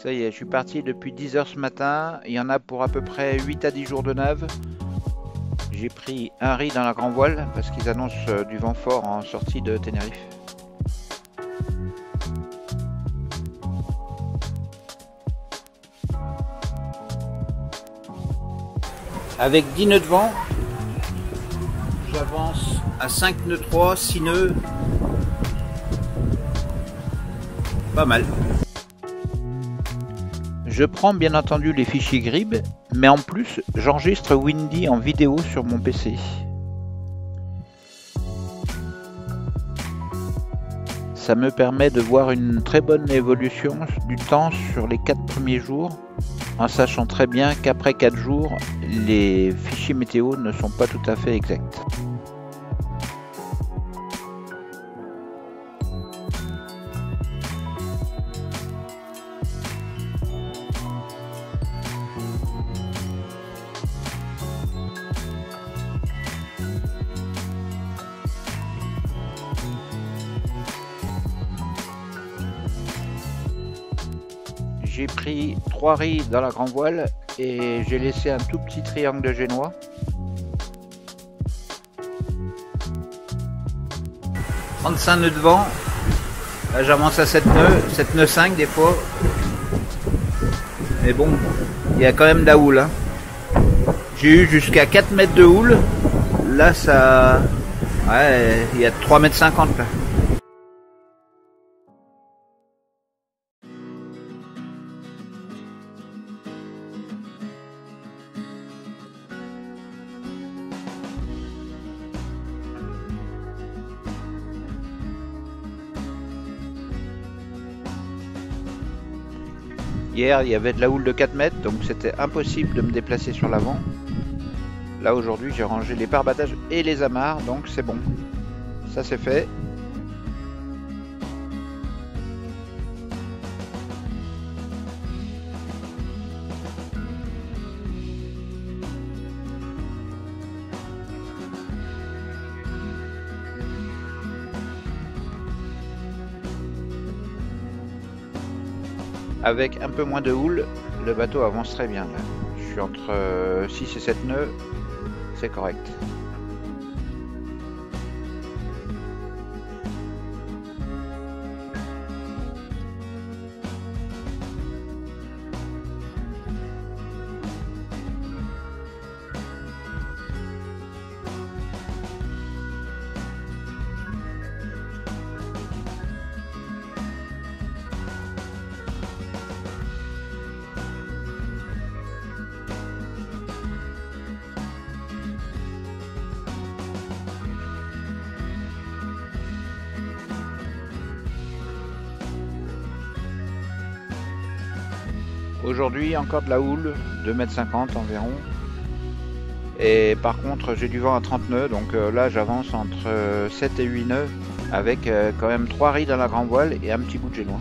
Ça y est, je suis parti depuis 10 h ce matin. Il y en a pour à peu près 8 à 10 jours de nave. J'ai pris un riz dans la grand voile parce qu'ils annoncent du vent fort en sortie de Tenerife. Avec 10 nœuds de vent, j'avance à 5 nœuds 3, 6 nœuds. Pas mal. Je prends bien entendu les fichiers Grib, mais en plus j'enregistre Windy en vidéo sur mon PC. Ça me permet de voir une très bonne évolution du temps sur les 4 premiers jours, en sachant très bien qu'après 4 jours, les fichiers météo ne sont pas tout à fait exacts. J'ai pris 3 riz dans la grand voile et j'ai laissé un tout petit triangle génois. « 35 nœuds de vent. Là j'avance à 7 nœuds 5 des fois. Mais bon, il y a quand même de la houle. Hein. J'ai eu jusqu'à 4 mètres de houle. Là ça... Ouais, il y a 3,50 mètres là. Hier, il y avait de la houle de 4 mètres, donc c'était impossible de me déplacer sur l'avant. Là, aujourd'hui, j'ai rangé les pare-battages et les amarres, donc c'est bon. Ça, c'est fait. Avec un peu moins de houle, le bateau avance très bien. Là. Je suis entre 6 et 7 nœuds, c'est correct. Aujourd'hui, encore de la houle, 2,50 mètres environ. Et par contre, j'ai du vent à 30 nœuds, donc là j'avance entre 7 et 8 nœuds, avec quand même 3 riz dans la grand voile et un petit bout de génois.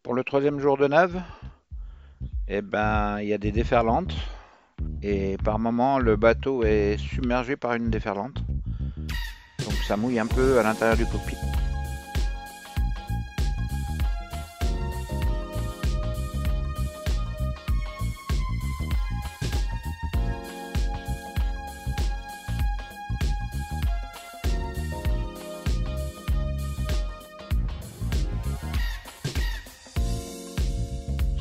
Pour le 3e jour de nave, eh ben, il y a des déferlantes et par moment le bateau est submergé par une déferlante. Donc ça mouille un peu à l'intérieur du cockpit.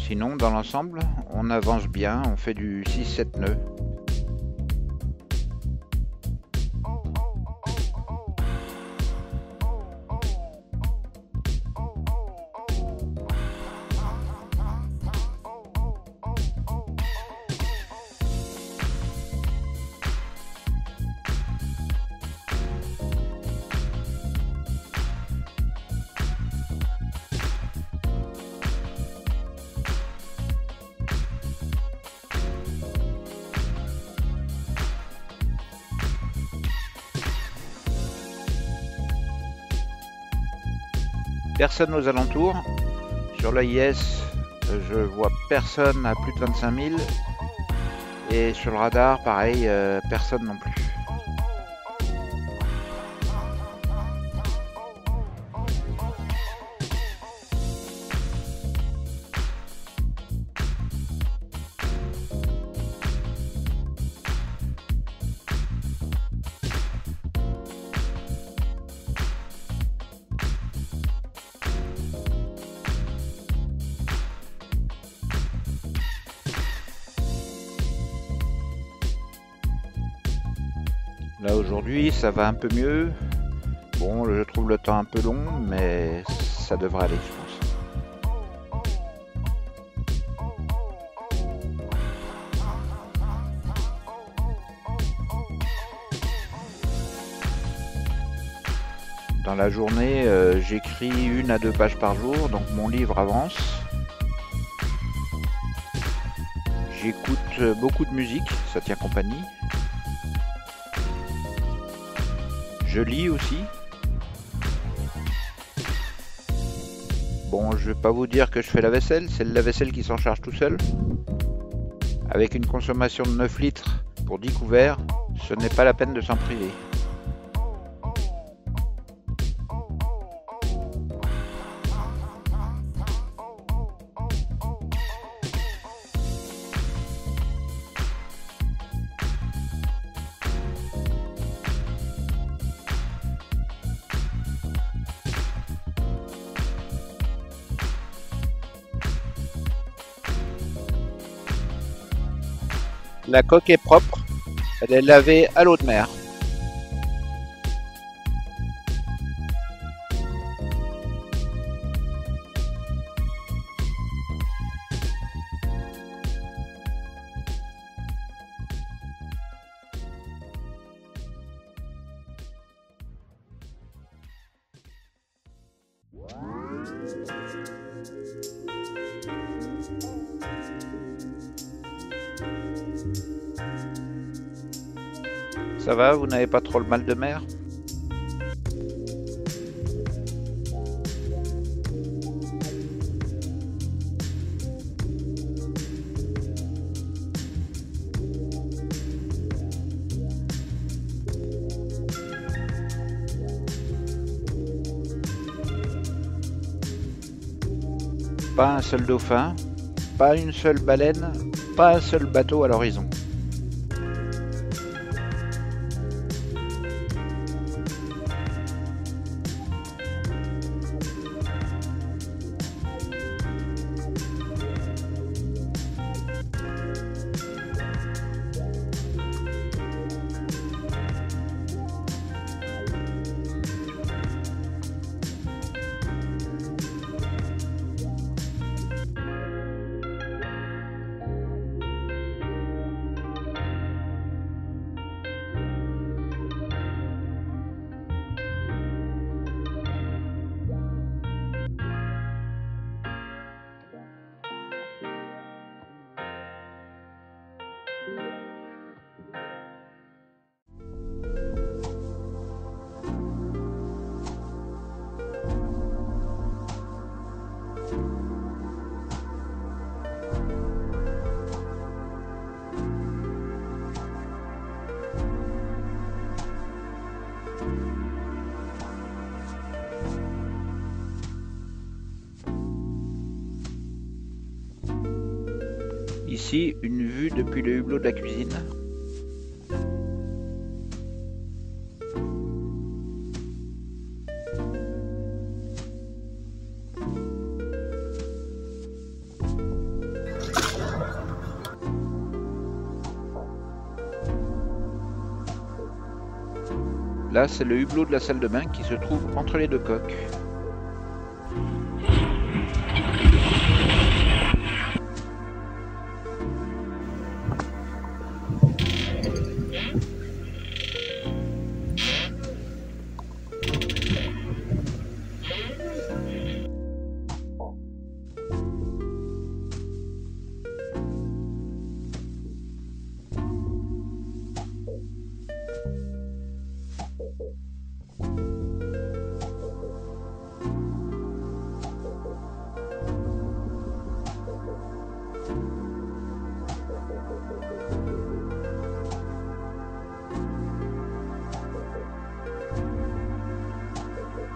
Sinon, dans l'ensemble, on avance bien, on fait du 6-7 nœuds. Personne aux alentours, Sur l'AIS, je vois personne à plus de 25 000. Et sur le radar, pareil, personne non plus. Là aujourd'hui ça va un peu mieux. Bon, je trouve le temps un peu long, mais ça devrait aller, je pense. Dans la journée, j'écris 1 à 2 pages par jour, donc mon livre avance. J'écoute beaucoup de musique, ça tient compagnie. Je lis aussi. Bon, je vais pas vous dire que je fais la vaisselle, c'est le lave-vaisselle qui s'en charge tout seul. Avec une consommation de 9 litres pour 10 couverts, ce n'est pas la peine de s'en priver. La coque est propre, elle est lavée à l'eau de mer. Ça va, vous n'avez pas trop le mal de mer? Pas un seul dauphin, pas une seule baleine, pas un seul bateau à l'horizon. Ici, une vue depuis le hublot de la cuisine. Là, c'est le hublot de la salle de bain qui se trouve entre les deux coques.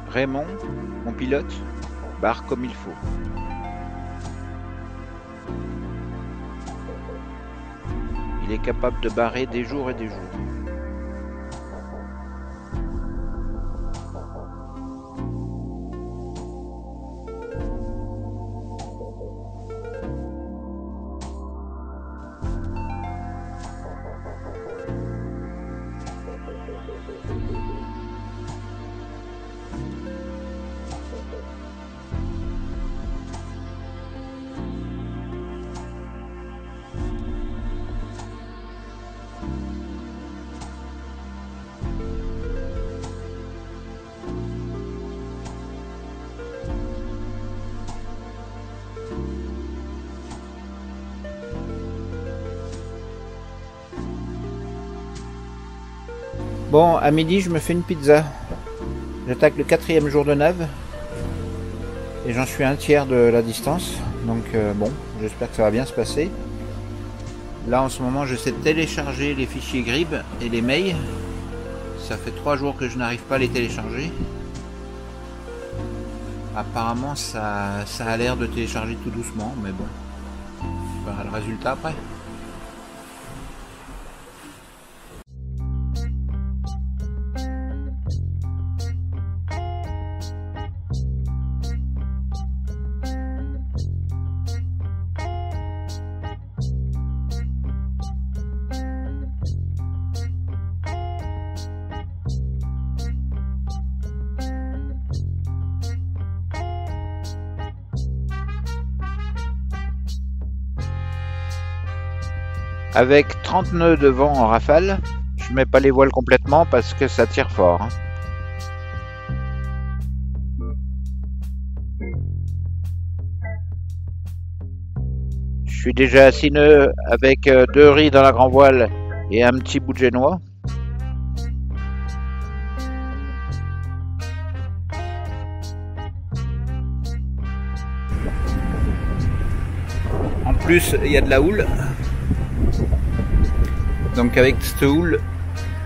Raymond, mon pilote, barre comme il faut. Il est capable de barrer des jours et des jours. Bon, à midi, je me fais une pizza. J'attaque le 4e jour de nav. Et j'en suis un tiers de la distance. Donc bon, j'espère que ça va bien se passer. Là, en ce moment, j'essaie de télécharger les fichiers Grib et les mails. Ça fait 3 jours que je n'arrive pas à les télécharger. Apparemment, ça a l'air de télécharger tout doucement, mais bon. On verra le résultat après. Avec 30 nœuds de vent en rafale, je mets pas les voiles complètement parce que ça tire fort. Hein. Je suis déjà à 6 nœuds avec 2 riz dans la grand voile et un petit bout de génois. En plus, il y a de la houle. Donc avec cette houle,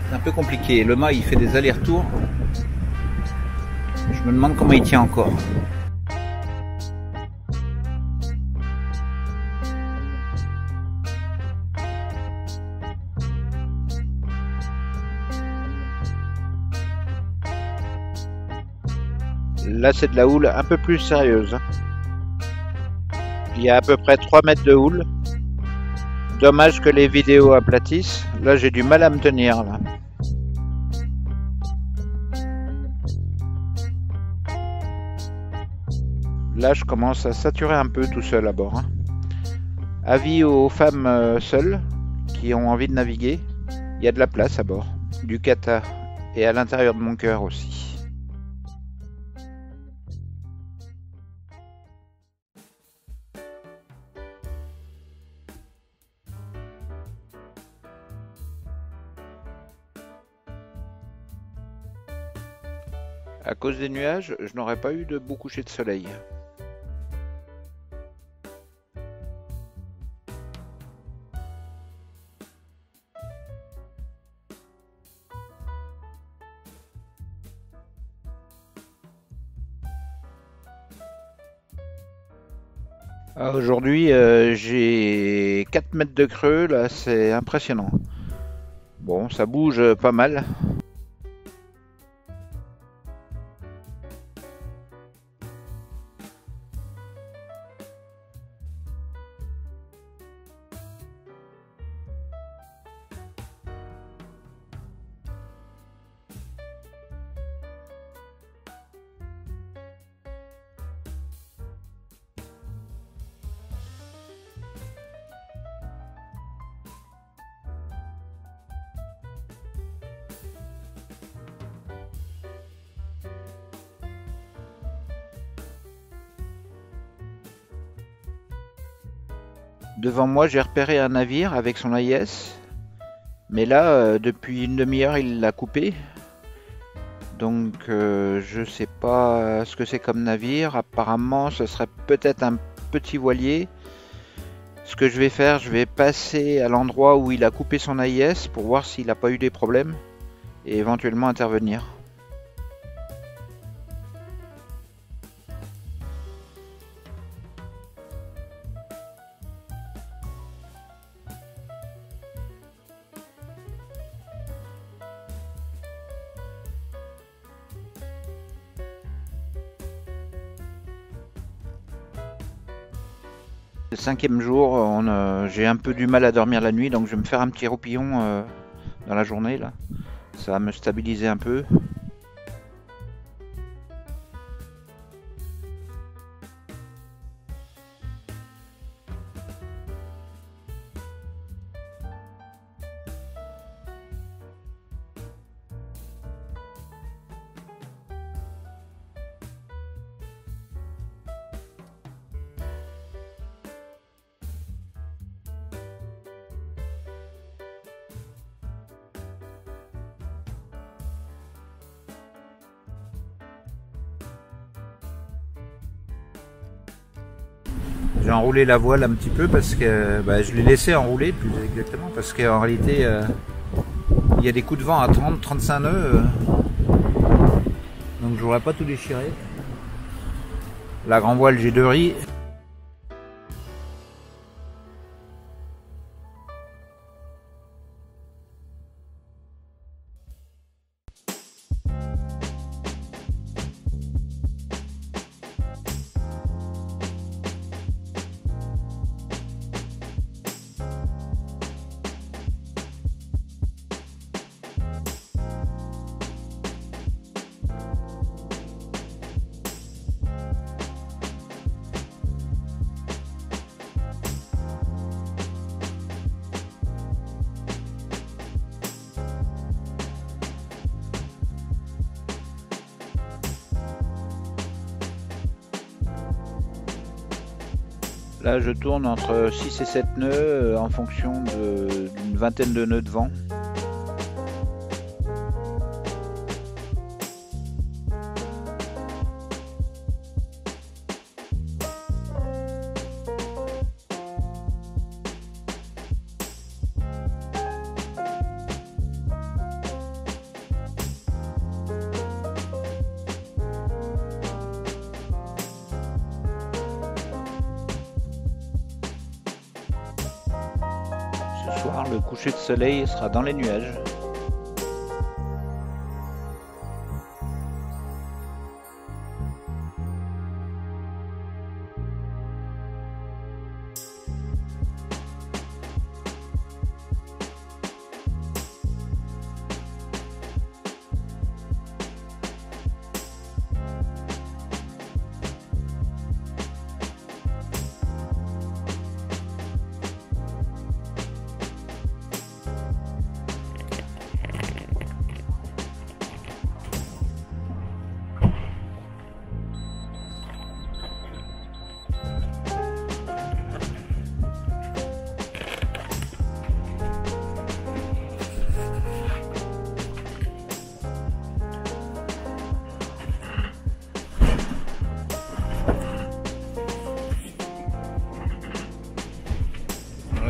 c'est un peu compliqué. Le mât il fait des allers-retours. Je me demande comment il tient encore. Là c'est de la houle un peu plus sérieuse. Il y a à peu près 3 mètres de houle. Dommage que les vidéos aplatissent. Là, j'ai du mal à me tenir. Là, je commence à saturer un peu tout seul à bord. Hein. Avis aux femmes seules qui ont envie de naviguer. Il y a de la place à bord. Du kata. Et à l'intérieur de mon cœur aussi. À cause des nuages, je n'aurais pas eu de beau coucher de soleil. Aujourd'hui, j'ai 4 mètres de creux, là c'est impressionnant. Bon, ça bouge pas mal. Devant moi, j'ai repéré un navire avec son AIS. Mais là, depuis une demi-heure, il l'a coupé. Donc, je sais pas ce que c'est comme navire. Apparemment, ce serait peut-être un petit voilier. Ce que je vais faire, je vais passer à l'endroit où il a coupé son AIS pour voir s'il n'a pas eu des problèmes et éventuellement intervenir. Le 5e jour, j'ai un peu du mal à dormir la nuit, donc je vais me faire un petit roupillon dans la journée là. Ça va me stabiliser un peu. J'ai enroulé la voile un petit peu parce que je l'ai laissé enrouler plus exactement parce qu'en réalité il y a des coups de vent à 30-35 nœuds donc je voudrais pas tout déchirer. La grand voile j'ai 2 riz. Là, je tourne entre 6 et 7 nœuds en fonction d'une vingtaine de nœuds de vent. Ce soir, le coucher de soleil sera dans les nuages.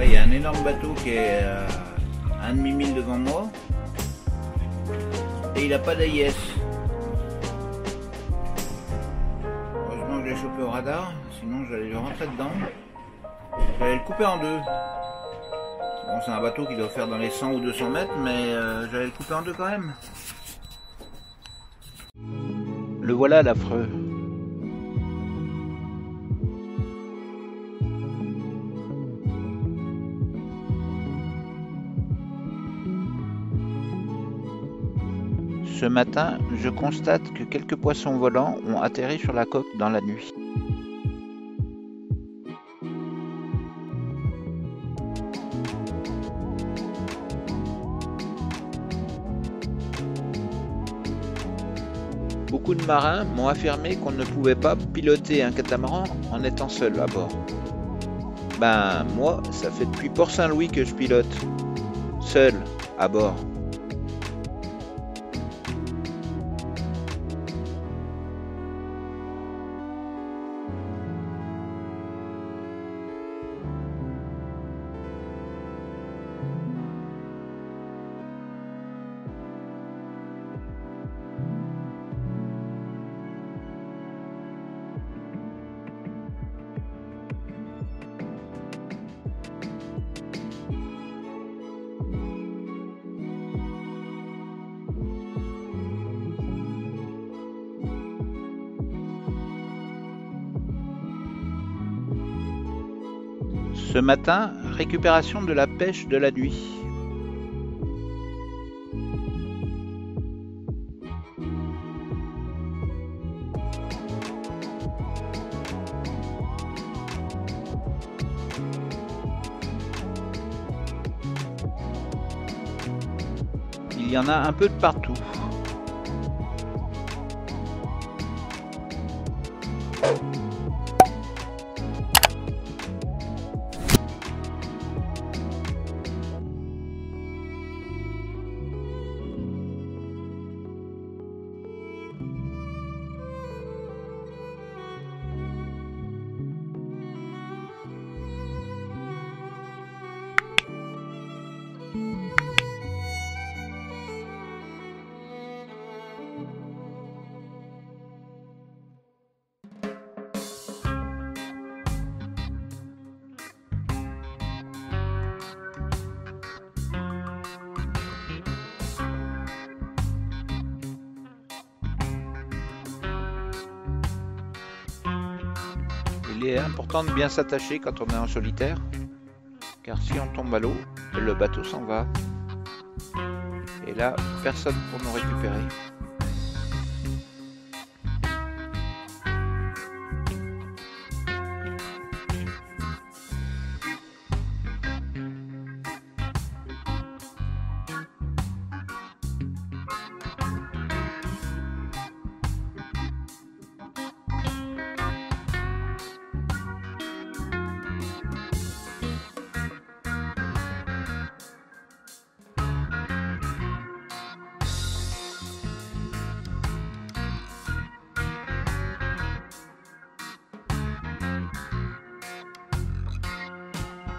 Il y a un énorme bateau qui est à 1,5 mille devant moi et il n'a pas d'AIS. Heureusement que j'ai chopé au radar, sinon j'allais le rentrer dedans. J'allais le couper en deux. Bon, c'est un bateau qui doit faire dans les 100 ou 200 mètres, mais j'allais le couper en deux quand même. Le voilà l'affreux. Ce matin, je constate que quelques poissons volants ont atterri sur la coque dans la nuit. Beaucoup de marins m'ont affirmé qu'on ne pouvait pas piloter un catamaran en étant seul à bord. Ben moi, ça fait depuis Port-Saint-Louis que je pilote, seul à bord. Ce matin, récupération de la pêche de la nuit. Il y en a un peu de partout. Il est important de bien s'attacher quand on est en solitaire, car si on tombe à l'eau, le bateau s'en va. Et là, personne pour nous récupérer.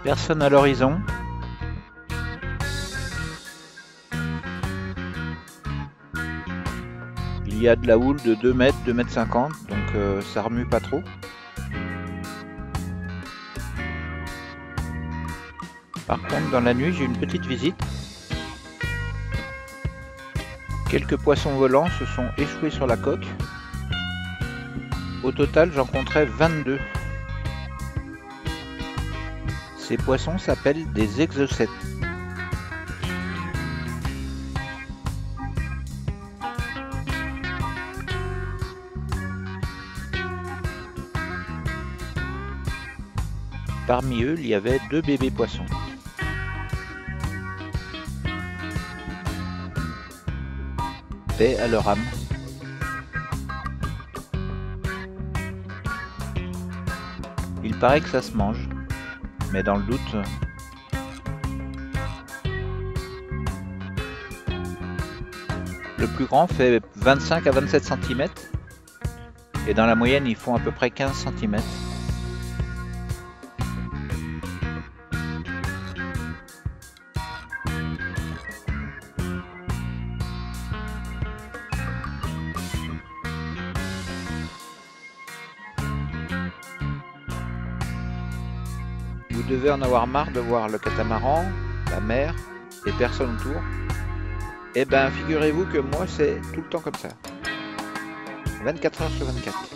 Personne à l'horizon. Il y a de la houle de 2 mètres, 2 mètres 50, donc ça remue pas trop. Par contre, dans la nuit, j'ai une petite visite. Quelques poissons volants se sont échoués sur la coque. Au total, j'en compterai 22. Ces poissons s'appellent des exocètes. Parmi eux, il y avait 2 bébés poissons. Paix à leur âme. Il paraît que ça se mange, mais dans le doute, le plus grand fait 25 à 27 cm et dans la moyenne ils font à peu près 15 cm. Vous devez en avoir marre de voir le catamaran, la mer et personne autour. Eh ben, figurez-vous que moi, c'est tout le temps comme ça. 24 heures sur 24.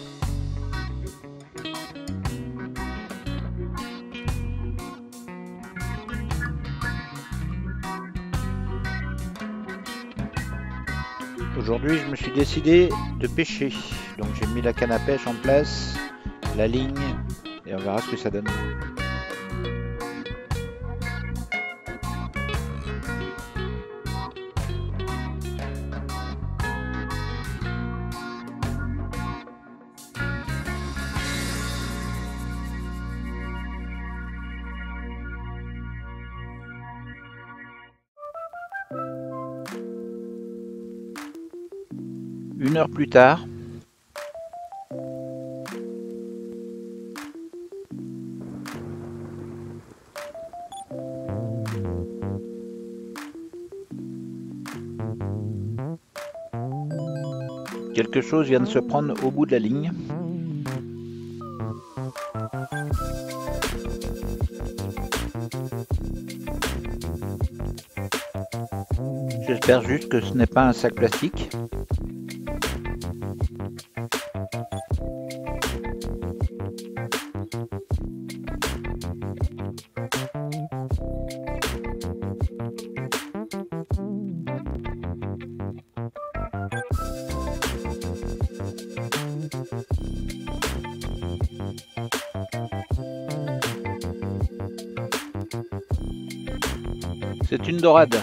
Aujourd'hui, je me suis décidé de pêcher. Donc, j'ai mis la canne à pêche en place, la ligne, et on verra ce que ça donne. Une heure plus tard, quelque chose vient de se prendre au bout de la ligne. J'espère juste que ce n'est pas un sac plastique. C'est une dorade.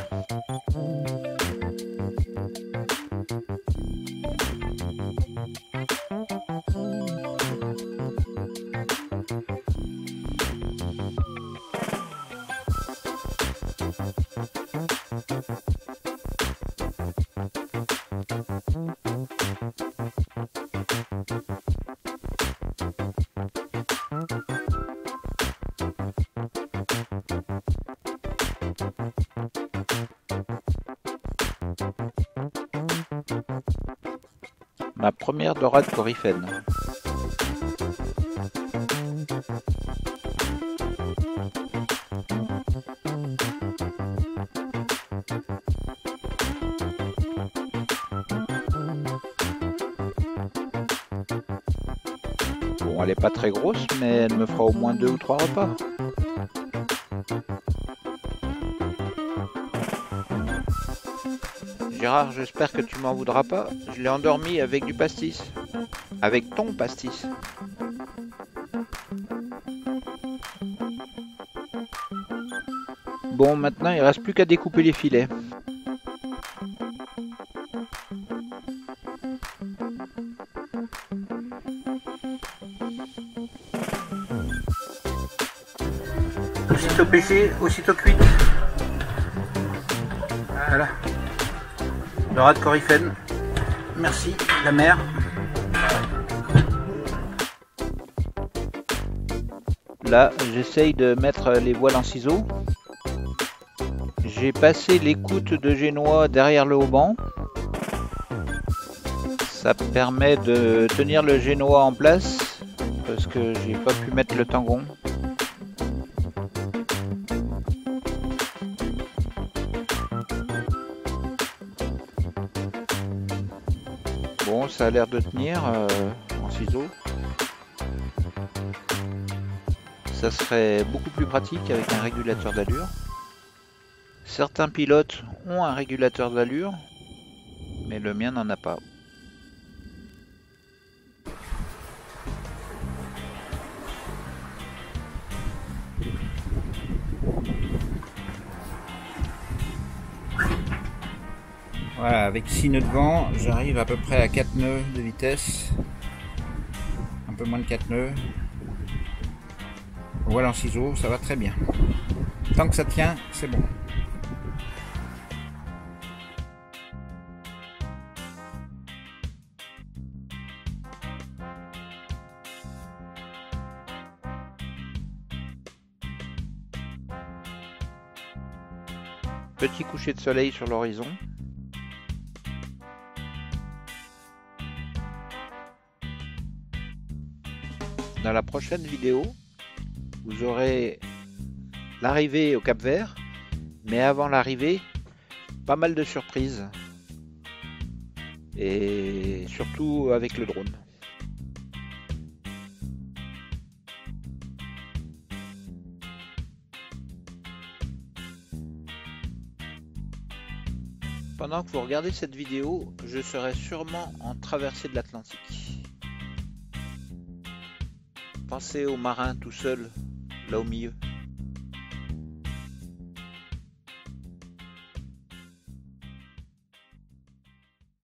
Ma première dorade coryphène. Bon, elle est pas très grosse, mais elle me fera au moins 2 ou 3 repas. Gérard, j'espère que tu m'en voudras pas. Je l'ai endormi avec du pastis. Avec ton pastis. Bon, maintenant il reste plus qu'à découper les filets. Aussitôt pêché, aussitôt cuite. Voilà. Dorade coryphène. Merci, la mer. Là, j'essaye de mettre les voiles en ciseaux. J'ai passé l'écoute de génois derrière le haubans. Ça permet de tenir le génois en place parce que j'ai pas pu mettre le tangon. Bon, ça a l'air de tenir en ciseaux. Ça serait beaucoup plus pratique avec un régulateur d'allure. Certains pilotes ont un régulateur d'allure, mais le mien n'en a pas. Voilà, avec 6 nœuds de vent, j'arrive à peu près à 4 nœuds de vitesse. Un peu moins de 4 nœuds. Voilà en ciseaux, ça va très bien. Tant que ça tient, c'est bon. Petit coucher de soleil sur l'horizon. Dans la prochaine vidéo, vous aurez l'arrivée au Cap-Vert, mais avant l'arrivée, pas mal de surprises. Et surtout avec le drone. Pendant que vous regardez cette vidéo, je serai sûrement en traversée de l'Atlantique. Pensez au marin tout seul, là au milieu.